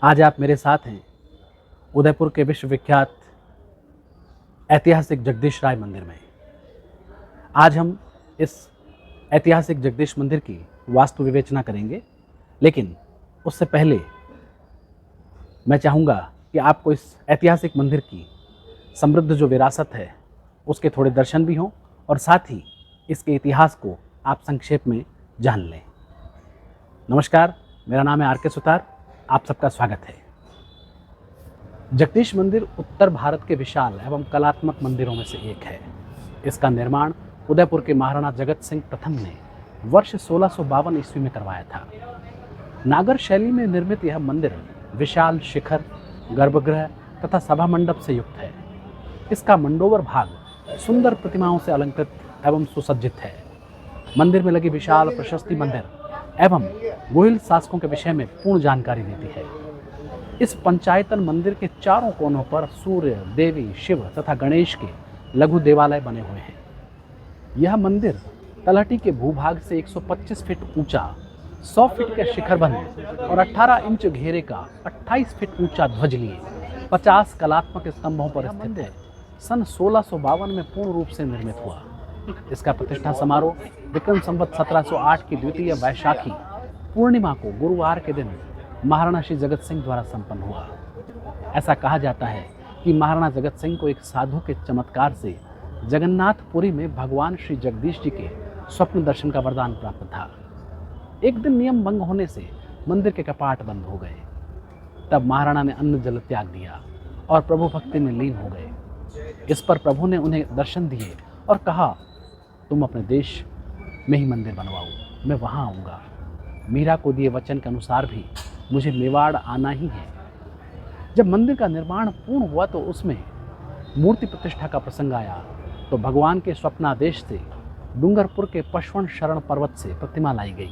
आज आप मेरे साथ हैं उदयपुर के विश्वविख्यात ऐतिहासिक जगदीश राय मंदिर में। आज हम इस ऐतिहासिक जगदीश मंदिर की वास्तु विवेचना करेंगे, लेकिन उससे पहले मैं चाहूँगा कि आपको इस ऐतिहासिक मंदिर की समृद्ध जो विरासत है उसके थोड़े दर्शन भी हों और साथ ही इसके इतिहास को आप संक्षेप में जान लें। नमस्कार, मेरा नाम है आर.के. सुतार। आप सबका स्वागत है। जगदीश मंदिर उत्तर भारत के विशाल एवं कलात्मक मंदिरों में से एक है। इसका निर्माण उदयपुर के महाराणा जगत सिंह प्रथम ने वर्ष 1652 ईस्वी में करवाया था। नागर शैली में निर्मित यह मंदिर विशाल शिखर, गर्भगृह तथा सभा मंडप से युक्त है। इसका मंडोवर भाग सुंदर प्रतिमाओं से अलंकृत एवं सुसज्जित है। मंदिर में लगी विशाल प्रशस्ति मंदिर एवं गोहिल शासकों के विषय में पूर्ण जानकारी देती है। इस पंचायतन मंदिर के चारों कोनों पर सूर्य, देवी, शिव तथा गणेश के लघु देवालय बने हुए हैं। यह मंदिर तलहटी के भूभाग से 125 फीट ऊंचा, 100 फीट का शिखरबंद और 18 इंच घेरे का 28 फीट ऊंचा ध्वज लिए 50 कलात्मक स्तंभों पर स्थित है। सन 1652 में पूर्ण रूप से निर्मित हुआ। इसका प्रतिष्ठा समारोह विक्रम संवत 1708 की द्वितीय वैशाखी पूर्णिमा को गुरुवार के दिन महाराणा श्री जगत सिंह द्वारा संपन्न हुआ। ऐसा कहा जाता है कि महाराणा जगत सिंह को एक साधु के चमत्कार से जगन्नाथपुरी में भगवान श्री जगदीश जी के स्वप्न दर्शन का वरदान प्राप्त था। एक दिन नियम भंग होने से मंदिर के कपाट बंद हो गए। तब महाराणा ने अन्न जल त्याग दिया और प्रभु भक्ति में लीन हो गए। इस पर प्रभु ने उन्हें दर्शन दिए और कहा, तुम अपने देश में ही मंदिर बनवाओ, मैं वहाँ आऊँगा। मीरा को दिए वचन के अनुसार भी मुझे मेवाड़ आना ही है। जब मंदिर का निर्माण पूर्ण हुआ तो उसमें मूर्ति प्रतिष्ठा का प्रसंग आया तो भगवान के स्वप्नादेश से डूंगरपुर के पशवन शरण पर्वत से प्रतिमा लाई गई।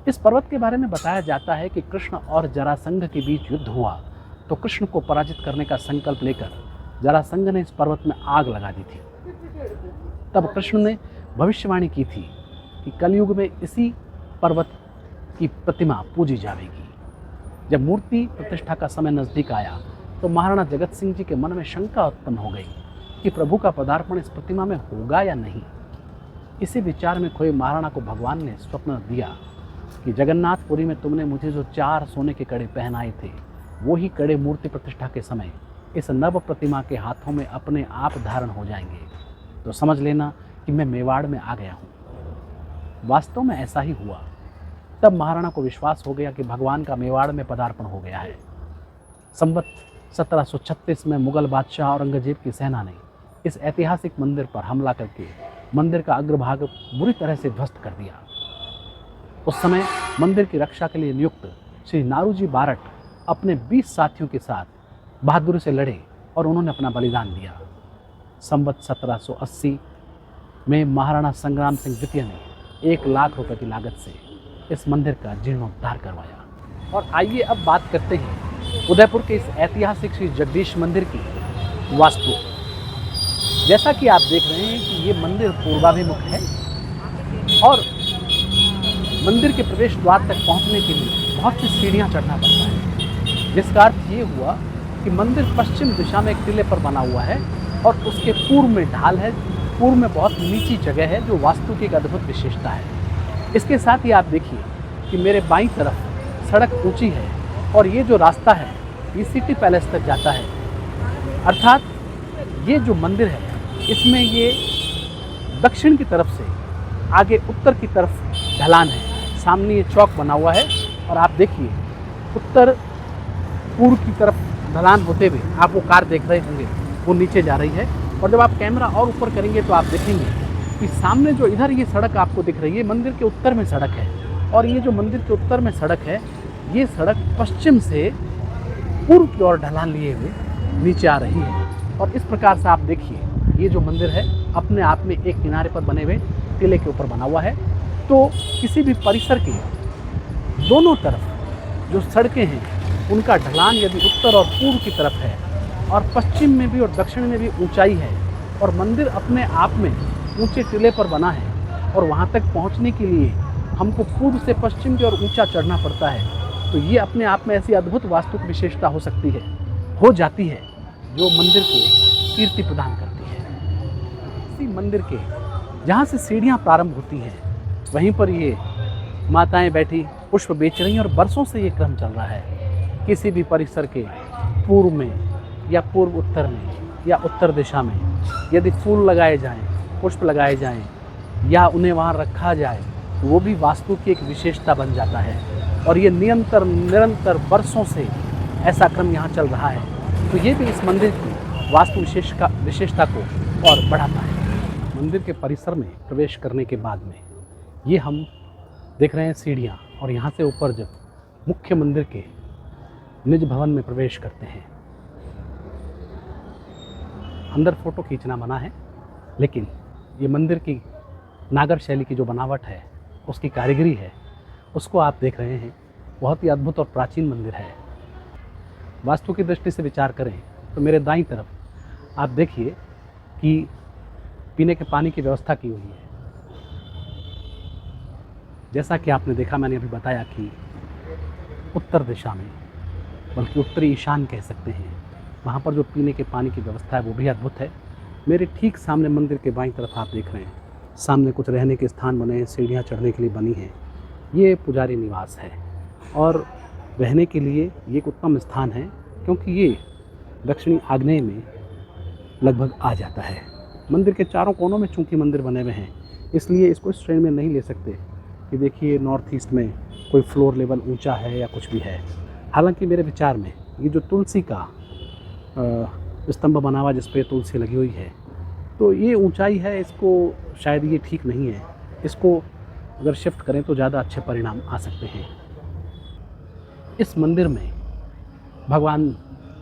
इस पर्वत के बारे में बताया जाता है कि कृष्ण और जरासंध के बीच युद्ध हुआ तो कृष्ण को पराजित करने का संकल्प लेकर जरासंध ने इस पर्वत में आग लगा दी थी। तब कृष्ण ने भविष्यवाणी की थी कि कलयुग में इसी पर्वत की प्रतिमा पूजी जाएगी। जब मूर्ति प्रतिष्ठा का समय नजदीक आया तो महाराणा जगत सिंह जी के मन में शंका उत्पन्न हो गई कि प्रभु का पदार्पण इस प्रतिमा में होगा या नहीं। इसी विचार में खोए महाराणा को भगवान ने स्वप्न दिया कि जगन्नाथपुरी में तुमने मुझे जो 4 सोने के कड़े पहनाए थे, वो ही कड़े मूर्ति प्रतिष्ठा के समय इस नव प्रतिमा के हाथों में अपने आप धारण हो जाएंगे, तो समझ लेना कि मैं मेवाड़ में आ गया हूँ। वास्तव में ऐसा ही हुआ। तब महाराणा को विश्वास हो गया कि भगवान का मेवाड़ में पदार्पण हो गया है। संवत 1736 में मुगल बादशाह औरंगजेब की सेना ने इस ऐतिहासिक मंदिर पर हमला करके मंदिर का अग्रभाग बुरी तरह से ध्वस्त कर दिया। उस समय मंदिर की रक्षा के लिए नियुक्त श्री नारूजी बारट अपने 20 साथियों के साथ बहादुरी से लड़े और उन्होंने अपना बलिदान दिया। संवत 1780 में महाराणा संग्राम सिंह द्वितीय ने 1 लाख रुपए की लागत से इस मंदिर का जीर्णोद्धार करवाया। और आइए अब बात करते हैं उदयपुर के इस ऐतिहासिक श्री जगदीश मंदिर की वास्तु। जैसा कि आप देख रहे हैं कि ये मंदिर पूर्वाभिमुख है और मंदिर के प्रवेश द्वार तक पहुंचने के लिए बहुत सी सीढ़ियां चढ़ना पड़ता है, जिसका अर्थ ये हुआ कि मंदिर पश्चिम दिशा में एक टीले पर बना हुआ है और उसके पूर्व में ढाल है। पूर्व में बहुत नीची जगह है जो वास्तु की एक अद्भुत विशेषता है। इसके साथ ही आप देखिए कि मेरे बाईं तरफ सड़क ऊंची है और ये जो रास्ता है ये सिटी पैलेस तक जाता है। अर्थात ये जो मंदिर है इसमें ये दक्षिण की तरफ से आगे उत्तर की तरफ ढलान है। सामने ये चौक बना हुआ है और आप देखिए उत्तर पूर्व की तरफ ढलान होते हुए आप वो कार देख रहे होंगे, वो नीचे जा रही है। और जब आप कैमरा और ऊपर करेंगे तो आप देखेंगे कि सामने जो इधर ये सड़क आपको दिख रही है, मंदिर के उत्तर में सड़क है और ये जो मंदिर के उत्तर में सड़क है, ये सड़क पश्चिम से पूर्व की ओर ढलान लिए हुए नीचे आ रही है। और इस प्रकार से आप देखिए ये जो मंदिर है अपने आप में एक किनारे पर बने हुए टीले के ऊपर बना हुआ है। तो किसी भी परिसर के दोनों तरफ जो सड़कें हैं उनका ढलान यदि उत्तर और पूर्व की तरफ है और पश्चिम में भी और दक्षिण में भी ऊंचाई है और मंदिर अपने आप में ऊंचे टीले पर बना है और वहाँ तक पहुँचने के लिए हमको पूर्व से पश्चिम की ओर ऊंचा चढ़ना पड़ता है, तो ये अपने आप में ऐसी अद्भुत वास्तुक विशेषता हो सकती है, हो जाती है, जो मंदिर को कीर्ति प्रदान करती है। इसी मंदिर के जहाँ से सीढ़ियाँ प्रारंभ होती हैं, वहीं पर ये माताएं बैठी पुष्प बेच रही हैं, और बरसों से ये क्रम चल रहा है। किसी भी परिसर के पूर्व में या पूर्व उत्तर में या उत्तर दिशा में यदि फूल लगाए जाएं, पुष्प लगाए जाएं या उन्हें वहाँ रखा जाए, तो वो भी वास्तु की एक विशेषता बन जाता है। और ये निरंतर वर्षों से ऐसा क्रम यहाँ चल रहा है। तो ये भी इस मंदिर की वास्तु विशेषता को और बढ़ाता है। मंदिर के परिसर में प्रवेश करने के बाद में ये हम देख रहे हैं सीढ़ियाँ, और यहाँ से ऊपर जब मुख्य मंदिर के निज भवन में प्रवेश करते हैं, अंदर फ़ोटो खींचना मना है, लेकिन ये मंदिर की नागर शैली की जो बनावट है, उसकी कारीगरी है, उसको आप देख रहे हैं। बहुत ही अद्भुत और प्राचीन मंदिर है। वास्तु की दृष्टि से विचार करें तो मेरे दाईं तरफ आप देखिए कि पीने के पानी की व्यवस्था की हुई है। जैसा कि आपने देखा, मैंने अभी बताया कि उत्तर दिशा में, बल्कि उत्तरी ईशान कह सकते हैं, वहाँ पर जो पीने के पानी की व्यवस्था है वो भी अद्भुत है। मेरे ठीक सामने मंदिर के बाईं तरफ आप देख रहे हैं, सामने कुछ रहने के स्थान बने हैं, सीढ़ियाँ चढ़ने के लिए बनी हैं। ये पुजारी निवास है, और रहने के लिए ये एक उत्तम स्थान है, क्योंकि ये दक्षिणी आग्नेय में लगभग आ जाता है। मंदिर के चारों कोनों में चूंकि मंदिर बने हुए हैं, इसलिए इसको इस श्रेणी में नहीं ले सकते कि देखिए नॉर्थ ईस्ट में कोई फ्लोर लेवल ऊंचा है या कुछ भी है। हालांकि मेरे विचार में ये जो तुलसी का स्तंभ बना हुआ जिस पे तुलसी लगी हुई है, तो ये ऊंचाई है, इसको शायद ये ठीक नहीं है। इसको अगर शिफ्ट करें तो ज़्यादा अच्छे परिणाम आ सकते हैं। इस मंदिर में भगवान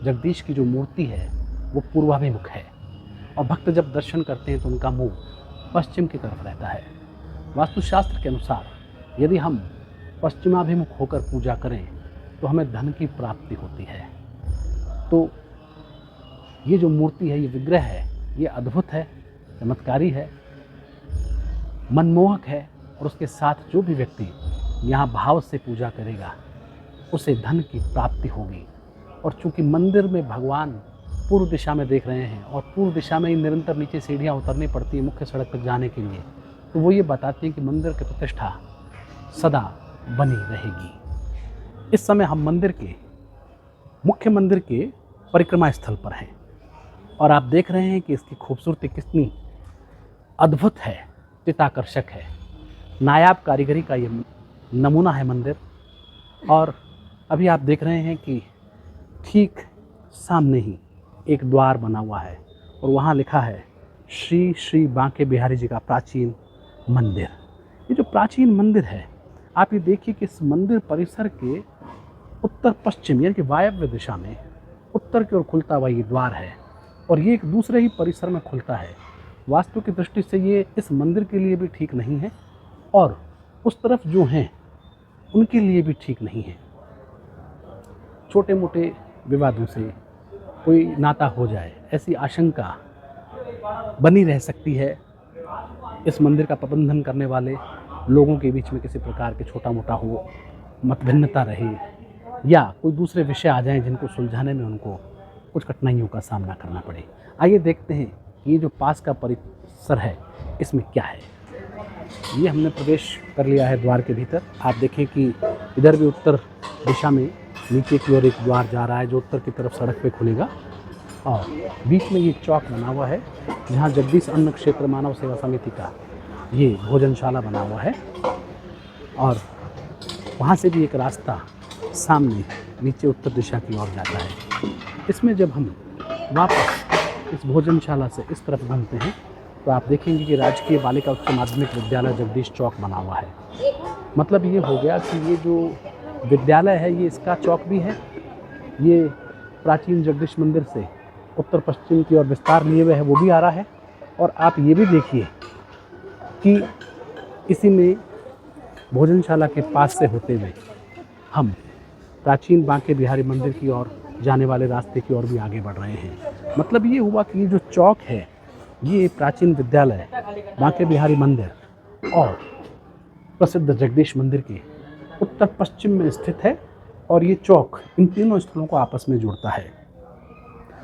जगदीश की जो मूर्ति है वो पूर्वाभिमुख है, और भक्त जब दर्शन करते हैं तो उनका मुंह पश्चिम की तरफ रहता है। वास्तुशास्त्र के अनुसार यदि हम पश्चिमाभिमुख होकर पूजा करें तो हमें धन की प्राप्ति होती है। तो ये जो मूर्ति है, ये विग्रह है, ये अद्भुत है, चमत्कारी है, मनमोहक है, और उसके साथ जो भी व्यक्ति यहाँ भाव से पूजा करेगा उसे धन की प्राप्ति होगी। और चूंकि मंदिर में भगवान पूर्व दिशा में देख रहे हैं, और पूर्व दिशा में ही निरंतर नीचे सीढ़ियाँ उतरनी पड़ती है मुख्य सड़क तक जाने के लिए, तो वो ये बताती है कि मंदिर की प्रतिष्ठा सदा बनी रहेगी। इस समय हम मुख्य मंदिर के परिक्रमा स्थल पर हैं, और आप देख रहे हैं कि इसकी खूबसूरती कितनी अद्भुत है, चित्ताकर्षक है। नायाब कारीगरी का ये नमूना है मंदिर। और अभी आप देख रहे हैं कि ठीक सामने ही एक द्वार बना हुआ है, और वहाँ लिखा है श्री श्री बांके बिहारी जी का प्राचीन मंदिर। ये जो प्राचीन मंदिर है, आप ये देखिए कि इस मंदिर परिसर के उत्तर पश्चिम यानी कि वायव्य दिशा में उत्तर की ओर खुलता हुआ ये द्वार है, और ये एक दूसरे ही परिसर में खुलता है। वास्तु की दृष्टि से ये इस मंदिर के लिए भी ठीक नहीं है, और उस तरफ जो हैं उनके लिए भी ठीक नहीं है। छोटे मोटे विवादों से कोई नाता हो जाए, ऐसी आशंका बनी रह सकती है। इस मंदिर का प्रबंधन करने वाले लोगों के बीच में किसी प्रकार के छोटा मोटा हो, मतभिन्नता रहे, या कोई दूसरे विषय आ जाएं जिनको सुलझाने में उनको कुछ कठिनाइयों का सामना करना पड़े। आइए देखते हैं कि ये जो पास का परिसर है इसमें क्या है। ये हमने प्रवेश कर लिया है द्वार के भीतर। आप देखें कि इधर भी उत्तर दिशा में नीचे की ओर एक द्वार जा रहा है जो उत्तर की तरफ सड़क पे खुलेगा, और बीच में ये चौक बना हुआ है जहाँ जगदीश अन्न क्षेत्र मानव सेवा समिति का ये भोजनशाला बना हुआ है, और वहाँ से भी एक रास्ता सामने नीचे उत्तर दिशा की ओर जाता है। इसमें जब हम वापस इस भोजनशाला से इस तरफ घूमते हैं तो आप देखेंगे कि राजकीय बालिका उच्च माध्यमिक विद्यालय जगदीश चौक बना हुआ है। मतलब ये हो गया कि ये जो विद्यालय है ये इसका चौक भी है। ये प्राचीन जगदीश मंदिर से उत्तर पश्चिम की ओर विस्तार लिए हुए है, वो भी आ रहा है। और आप ये भी देखिए कि इसी में भोजनशाला के पास से होते हुए हम प्राचीन बांके बिहारी मंदिर की ओर जाने वाले रास्ते की ओर भी आगे बढ़ रहे हैं। मतलब ये हुआ कि ये जो चौक है ये प्राचीन विद्यालय, बांके बिहारी मंदिर और प्रसिद्ध जगदीश मंदिर के उत्तर पश्चिम में स्थित है, और ये चौक इन तीनों स्थलों को आपस में जोड़ता है।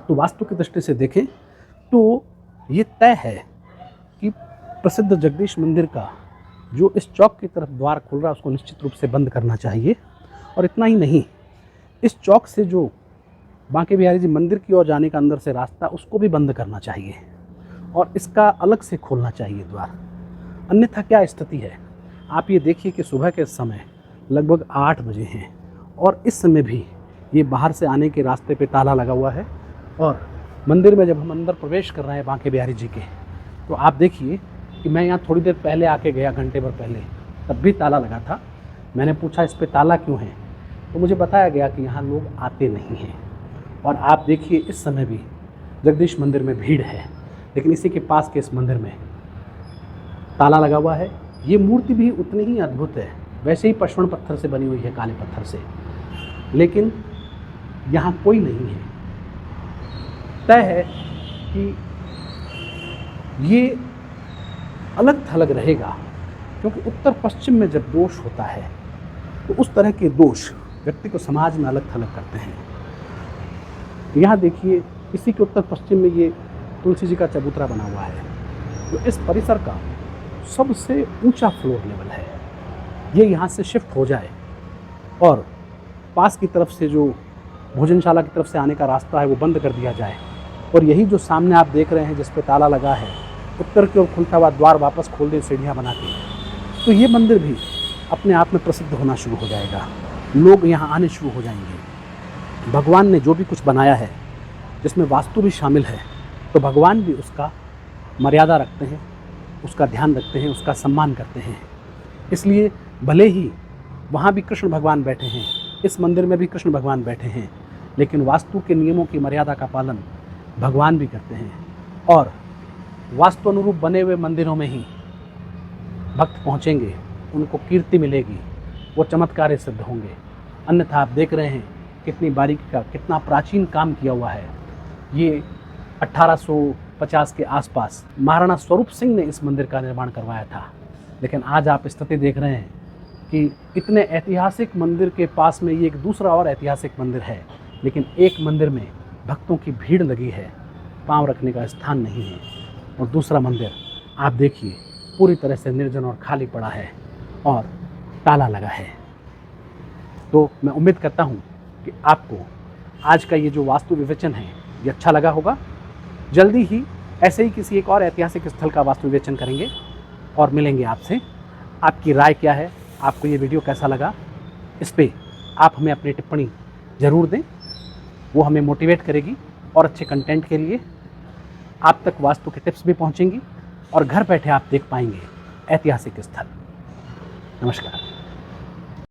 तो वास्तु की दृष्टि से देखें तो ये तय है कि प्रसिद्ध जगदीश मंदिर का जो इस चौक की तरफ द्वार खुल रहा है उसको निश्चित रूप से बंद करना चाहिए। और इतना ही नहीं, इस चौक से जो बांके बिहारी जी मंदिर की ओर जाने का अंदर से रास्ता उसको भी बंद करना चाहिए और इसका अलग से खोलना चाहिए द्वार। अन्यथा क्या स्थिति है, आप ये देखिए कि सुबह के समय लगभग 8 बजे हैं और इस समय भी ये बाहर से आने के रास्ते पे ताला लगा हुआ है। और मंदिर में जब हम अंदर प्रवेश कर रहे हैं बांके बिहारी जी के, तो आप देखिए कि मैं यहाँ थोड़ी देर पहले आके गया, घंटे भर पहले, तब भी ताला लगा था। मैंने पूछा इस पे ताला क्यों है, तो मुझे बताया गया कि यहाँ लोग आते नहीं हैं। और आप देखिए इस समय भी जगदीश मंदिर में भीड़ है, लेकिन इसी के पास के इस मंदिर में ताला लगा हुआ है। ये मूर्ति भी उतनी ही अद्भुत है, वैसे ही पशुवण पत्थर से बनी हुई है, काले पत्थर से, लेकिन यहाँ कोई नहीं है। तय है कि ये अलग थलग रहेगा, क्योंकि उत्तर पश्चिम में जब दोष होता है तो उस तरह के दोष व्यक्ति को समाज में अलग थलग करते हैं। यहाँ देखिए इसी के उत्तर पश्चिम में ये तुलसी जी का चबूतरा बना हुआ है, तो इस परिसर का सबसे ऊंचा फ्लोर लेवल है। ये यहाँ से शिफ्ट हो जाए और पास की तरफ से जो भोजनशाला की तरफ से आने का रास्ता है वो बंद कर दिया जाए, और यही जो सामने आप देख रहे हैं जिस पे ताला लगा है, उत्तर की ओर खुलता हुआ द्वार वापस खोल दें सीढ़ियाँ बना के, तो ये मंदिर भी अपने आप में प्रसिद्ध होना शुरू हो जाएगा। लोग यहाँ आने शुरू हो जाएंगे। भगवान ने जो भी कुछ बनाया है जिसमें वास्तु भी शामिल है, तो भगवान भी उसका मर्यादा रखते हैं, उसका ध्यान रखते हैं, उसका सम्मान करते हैं। इसलिए भले ही वहाँ भी कृष्ण भगवान बैठे हैं, इस मंदिर में भी कृष्ण भगवान बैठे हैं, लेकिन वास्तु के नियमों की मर्यादा का पालन भगवान भी करते हैं। और वास्तु अनुरूप बने हुए मंदिरों में ही भक्त पहुँचेंगे, उनको कीर्ति मिलेगी, वो चमत्कार सिद्ध होंगे। अन्यथा आप देख रहे हैं कितनी बारीकी का, कितना प्राचीन काम किया हुआ है। ये 1850 के आसपास महाराणा स्वरूप सिंह ने इस मंदिर का निर्माण करवाया था, लेकिन आज आप स्थिति देख रहे हैं कि इतने ऐतिहासिक मंदिर के पास में ये एक दूसरा और ऐतिहासिक मंदिर है, लेकिन एक मंदिर में भक्तों की भीड़ लगी है, पांव रखने का स्थान नहीं है, और दूसरा मंदिर आप देखिए पूरी तरह से निर्जन और खाली पड़ा है और ताला लगा है। तो मैं उम्मीद करता हूँ कि आपको आज का ये जो वास्तु विवेचन है ये अच्छा लगा होगा। जल्दी ही ऐसे ही किसी एक और ऐतिहासिक स्थल का वास्तु विवेचन करेंगे और मिलेंगे आपसे। आपकी राय क्या है, आपको ये वीडियो कैसा लगा, इस पे आप हमें अपनी टिप्पणी ज़रूर दें, वो हमें मोटिवेट करेगी और अच्छे कंटेंट के लिए आप तक वास्तु के टिप्स भी पहुंचेंगी और घर बैठे आप देख पाएंगे ऐतिहासिक स्थल। नमस्कार।